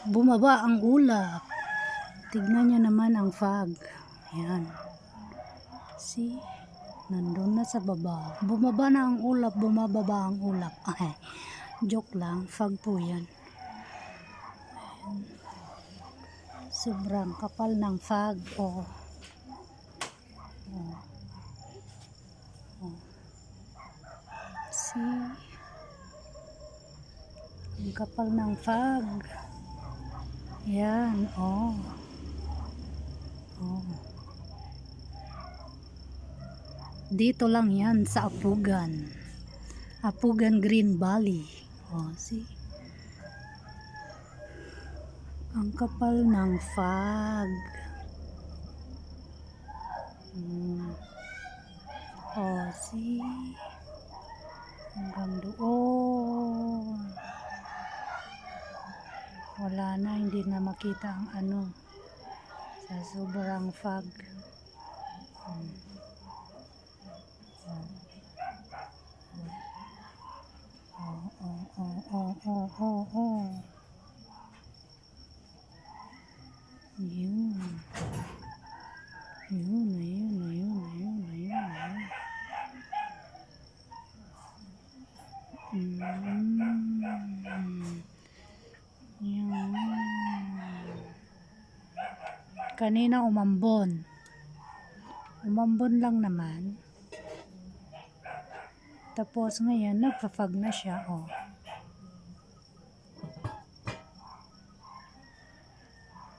Bumaba ang ulap. Tignan niyo naman ang fog. Ayan. See? Nandun na sa baba. Bumaba na ang ulap, bumababa ang ulap. Ay, joke lang. Fog po yan. Ayan. Sobrang kapal ng fog. Oh. Oh. Oh. See? Ang kapal ng fog. Yan, oh. Oh. Dito lang yan sa Apugan. Apugan Green Valley. Oh, see? Ang kapal ng fog. Oh, see? Hanggang doon. Wala na, hindi na makita ang ano sa sobrang fog. Oh. Yun. Yan. Kanina umambon lang naman, tapos ngayon nagpa-fog na siya. Oh.